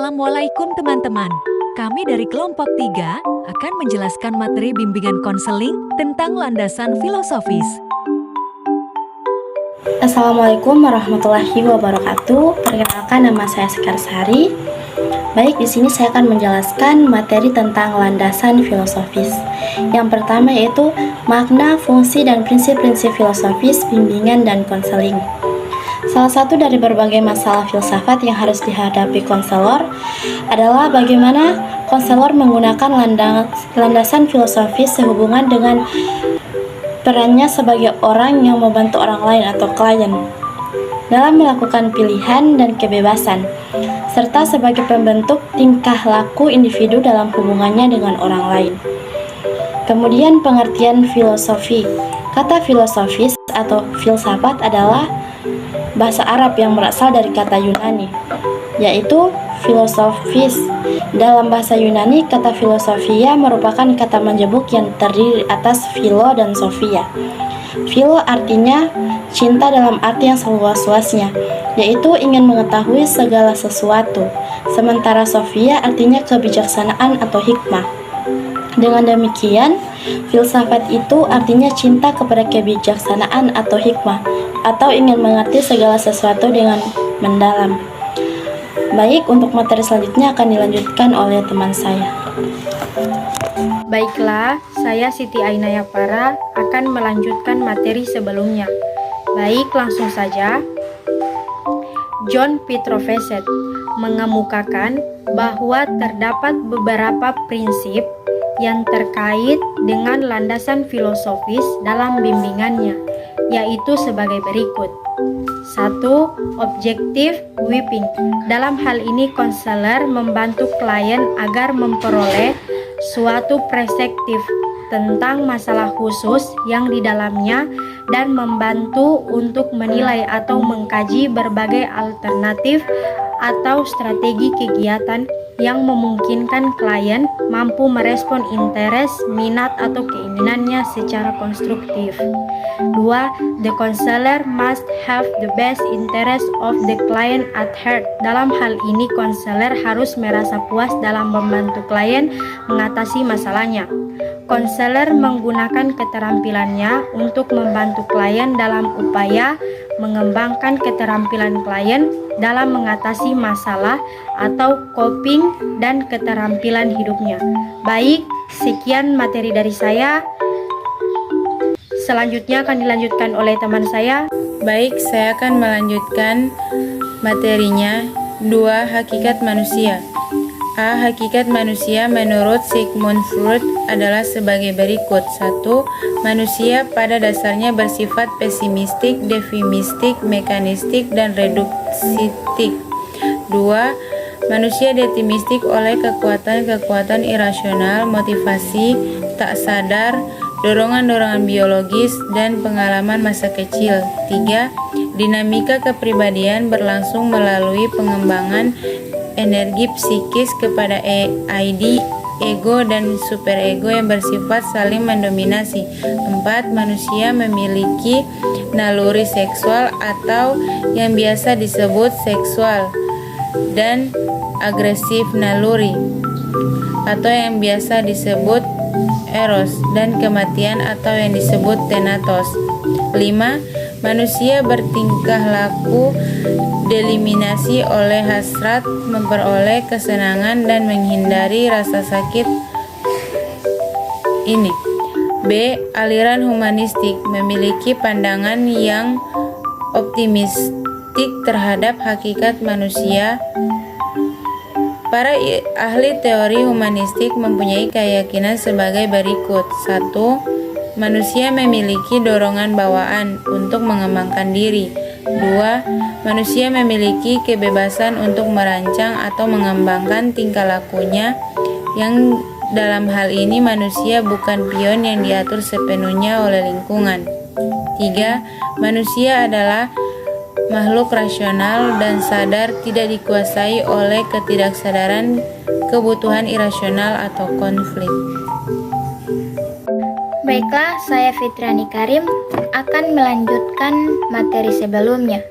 Assalamualaikum teman-teman. Kami dari kelompok 3 akan menjelaskan materi bimbingan konseling tentang landasan filosofis. Assalamualaikum warahmatullahi wabarakatuh. Perkenalkan, nama saya Sekar Sari. Baik, di sini saya akan menjelaskan materi tentang landasan filosofis. Yang pertama yaitu makna, fungsi, dan prinsip-prinsip filosofis, bimbingan, dan konseling. Salah satu dari berbagai masalah filsafat yang harus dihadapi konselor adalah bagaimana konselor menggunakan landasan filosofis sehubungan dengan perannya sebagai orang yang membantu orang lain atau klien dalam melakukan pilihan dan kebebasan, serta sebagai pembentuk tingkah laku individu dalam hubungannya dengan orang lain. Kemudian pengertian filosofi. Kata filosofis atau filsafat adalah bahasa Arab yang berasal dari kata Yunani, yaitu filosofis. Dalam bahasa Yunani, kata filosofia merupakan kata majemuk yang terdiri atas philo dan sophia. Philo artinya cinta dalam arti yang seluas-luasnya, yaitu ingin mengetahui segala sesuatu. Sementara sophia artinya kebijaksanaan atau hikmah. Dengan demikian, filsafat itu artinya cinta kepada kebijaksanaan atau hikmah, atau ingin mengerti segala sesuatu dengan mendalam. Baik, untuk materi selanjutnya akan dilanjutkan oleh teman saya. Baiklah, saya Siti Ainaya Para akan melanjutkan materi sebelumnya. Baik, langsung saja. John Pietroveset mengemukakan bahwa terdapat beberapa prinsip yang terkait dengan landasan filosofis dalam bimbingannya, yaitu sebagai berikut. 1. Objektif whipping. Dalam hal ini konselor membantu klien agar memperoleh suatu perspektif tentang masalah khusus yang di dalamnya dan membantu untuk menilai atau mengkaji berbagai alternatif atau strategi kegiatan yang memungkinkan klien mampu merespon interes, minat, atau keinginannya secara konstruktif. 2. The counselor must have the best interest of the client at heart. Dalam hal ini, konselor harus merasa puas dalam membantu klien mengatasi masalahnya. Konselor menggunakan keterampilannya untuk membantu klien dalam upaya mengembangkan keterampilan klien dalam mengatasi masalah atau coping dan keterampilan hidupnya. Baik, sekian materi dari saya. Selanjutnya akan dilanjutkan oleh teman saya. Baik, saya akan melanjutkan materinya. 2. Hakikat manusia. A. Hakikat manusia menurut Sigmund Freud adalah sebagai berikut. 1. Manusia pada dasarnya bersifat pesimistik, defimistik, mekanistik, dan reduktistik. 2. Manusia deterministik oleh kekuatan-kekuatan irasional, motivasi tak sadar, dorongan-dorongan biologis, dan pengalaman masa kecil. 3. Dinamika kepribadian berlangsung melalui pengembangan energi psikis kepada ID, ego, dan superego yang bersifat saling mendominasi. 4. Manusia memiliki naluri seksual atau yang biasa disebut seksual dan agresif, naluri atau yang biasa disebut eros, dan kematian atau yang disebut thanatos. 5. Manusia bertingkah laku dieliminasi oleh hasrat memperoleh kesenangan dan menghindari rasa sakit ini. B. Aliran humanistik memiliki pandangan yang optimistik terhadap hakikat manusia. Para ahli teori humanistik mempunyai keyakinan sebagai berikut. 1. Manusia memiliki dorongan bawaan untuk mengembangkan diri. 2. Manusia memiliki kebebasan untuk merancang atau mengembangkan tingkah lakunya, yang dalam hal ini manusia bukan pion yang diatur sepenuhnya oleh lingkungan. 3. Manusia adalah makhluk rasional dan sadar, tidak dikuasai oleh ketidaksadaran, kebutuhan irasional, atau konflik. Baiklah, saya Fitriani Karim akan melanjutkan materi sebelumnya.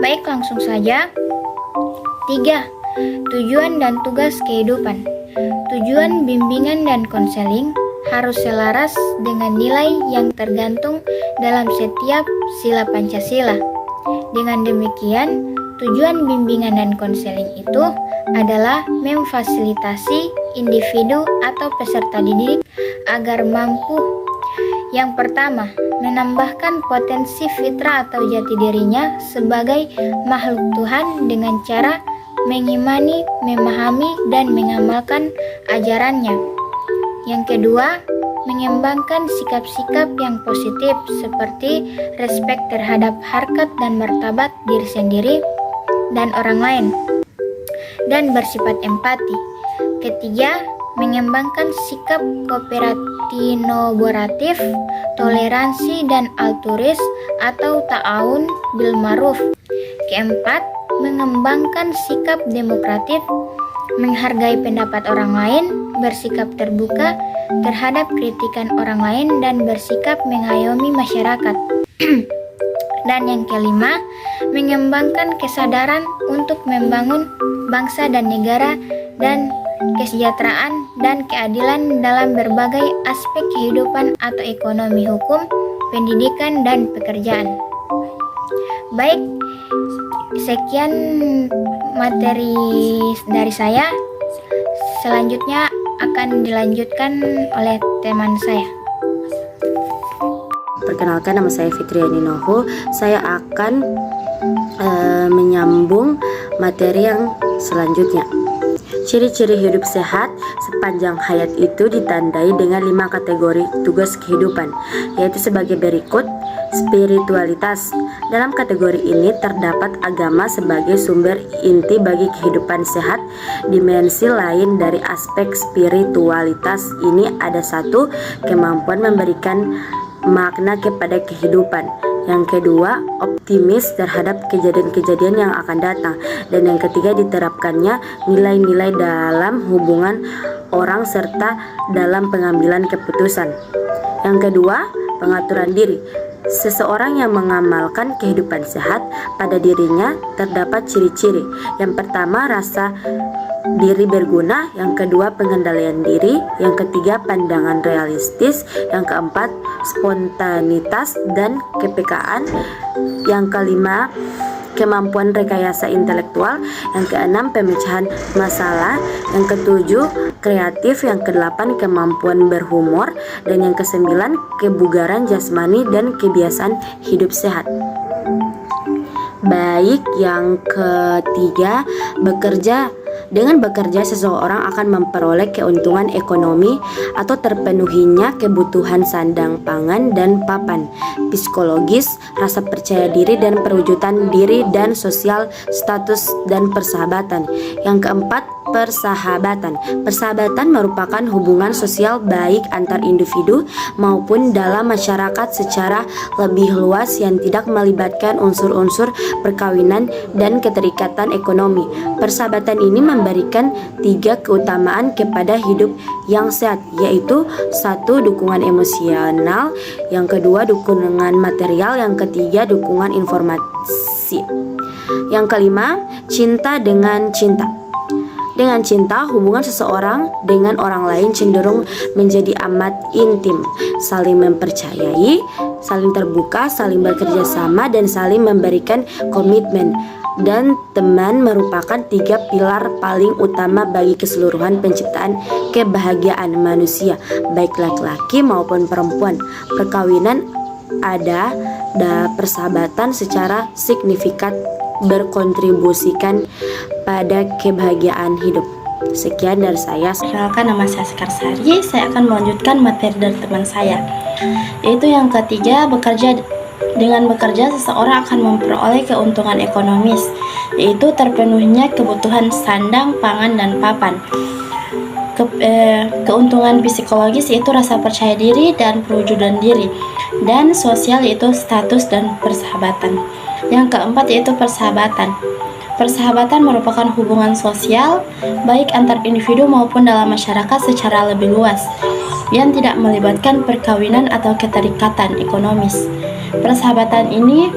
Baik, langsung saja. 3. Tujuan dan tugas kehidupan. Tujuan bimbingan dan konseling harus selaras dengan nilai yang tergantung dalam setiap sila Pancasila. Dengan demikian, tujuan bimbingan dan konseling itu adalah memfasilitasi individu atau peserta didik agar mampu: yang pertama, menambahkan potensi fitrah atau jati dirinya sebagai makhluk Tuhan dengan cara mengimani, memahami, dan mengamalkan ajarannya. Yang kedua, mengembangkan sikap-sikap yang positif seperti respek terhadap harkat dan martabat diri sendiri dan orang lain, dan bersifat empati. Ketiga, mengembangkan sikap kooperatif, toleransi, dan altruis atau ta'awun bil ma'ruf. Keempat, mengembangkan sikap demokratif, menghargai pendapat orang lain, bersikap terbuka terhadap kritikan orang lain, dan bersikap mengayomi masyarakat. Dan yang kelima, mengembangkan kesadaran untuk membangun bangsa dan negara dan kesejahteraan dan keadilan dalam berbagai aspek kehidupan atau ekonomi, hukum, pendidikan, dan pekerjaan. Baik, sekian materi dari saya. Selanjutnya akan dilanjutkan oleh teman saya. Perkenalkan, nama saya Fitriani Noho. Saya akan menyambung materi yang selanjutnya. Ciri-ciri hidup sehat sepanjang hayat itu ditandai dengan 5 kategori tugas kehidupan, yaitu sebagai berikut. Spiritualitas. Dalam kategori ini terdapat agama sebagai sumber inti bagi kehidupan sehat. Dimensi lain dari aspek spiritualitas ini ada: 1. Kemampuan memberikan makna kepada kehidupan. Yang kedua, optimis terhadap kejadian-kejadian yang akan datang. Dan yang ketiga, diterapkannya nilai-nilai dalam hubungan orang serta dalam pengambilan keputusan. Yang kedua, pengaturan diri. Seseorang yang mengamalkan kehidupan sehat, pada dirinya terdapat ciri-ciri. Yang pertama, rasa diri berguna. Yang kedua, pengendalian diri. Yang ketiga, pandangan realistis. Yang keempat, spontanitas dan kepekaan. Yang kelima, kemampuan rekayasa intelektual. Yang keenam, pemecahan masalah. Yang ketujuh, kreatif. Yang kedelapan, kemampuan berhumor. Dan yang kesembilan, kebugaran jasmani dan kebiasaan hidup sehat. Baik, yang ketiga, bekerja. Dengan bekerja, seseorang akan memperoleh keuntungan ekonomi atau terpenuhinya kebutuhan sandang, pangan, dan papan. Psikologis, rasa percaya diri dan perwujudan diri, dan sosial, status, dan persahabatan. Yang keempat, persahabatan. Persahabatan merupakan hubungan sosial baik antar individu maupun dalam masyarakat secara lebih luas yang tidak melibatkan unsur-unsur perkawinan dan keterikatan ekonomi. Persahabatan ini memberikan 3 keutamaan kepada hidup yang sehat, yaitu 1. Dukungan emosional. Yang kedua, dukungan material. Yang ketiga, dukungan informasi. Yang kelima, cinta dengan cinta. Dengan cinta, hubungan seseorang dengan orang lain cenderung menjadi amat intim, saling mempercayai, saling terbuka, saling bekerja sama, dan saling memberikan komitmen. Dan teman merupakan 3 pilar paling utama bagi keseluruhan penciptaan kebahagiaan manusia, baik laki-laki maupun perempuan. Perkawinan ada persahabatan secara signifikan berkontribusikan pada kebahagiaan hidup. Sekian dari saya. Perkenalkan, nama saya Sekar Sari. Saya akan melanjutkan materi dari teman saya, yaitu yang ketiga, bekerja. Dengan bekerja, seseorang akan memperoleh keuntungan ekonomis, yaitu terpenuhinya kebutuhan sandang, pangan, dan papan. Keuntungan psikologis yaitu rasa percaya diri dan perwujudan diri, dan sosial yaitu status dan persahabatan. Yang keempat yaitu persahabatan. Persahabatan merupakan hubungan sosial baik antar individu maupun dalam masyarakat secara lebih luas yang tidak melibatkan perkawinan atau keterikatan ekonomis. Persahabatan ini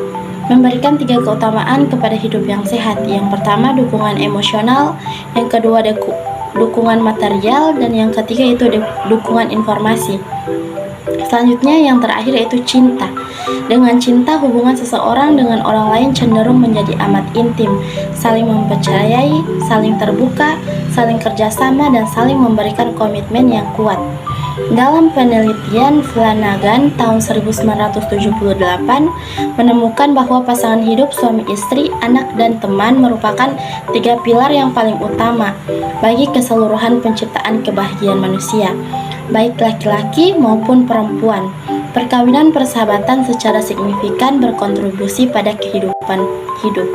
memberikan 3 keutamaan kepada hidup yang sehat. Yang pertama, dukungan emosional, yang kedua, dukungan material, dan yang ketiga itu dukungan informasi. Selanjutnya yang terakhir yaitu cinta. Dengan cinta, hubungan seseorang dengan orang lain cenderung menjadi amat intim, saling mempercayai, saling terbuka, saling kerjasama, dan saling memberikan komitmen yang kuat. Dalam penelitian Flanagan tahun 1978 menemukan bahwa pasangan hidup suami istri, anak, dan teman merupakan 3 pilar yang paling utama bagi keseluruhan penciptaan kebahagiaan manusia, baik laki-laki maupun perempuan. Perkawinan persahabatan secara signifikan berkontribusi pada kehidupan hidup.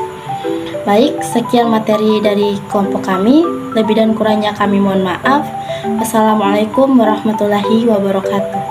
Baik, sekian materi dari kelompok kami. Lebih dan kurangnya kami mohon maaf. Wassalamualaikum warahmatullahi wabarakatuh.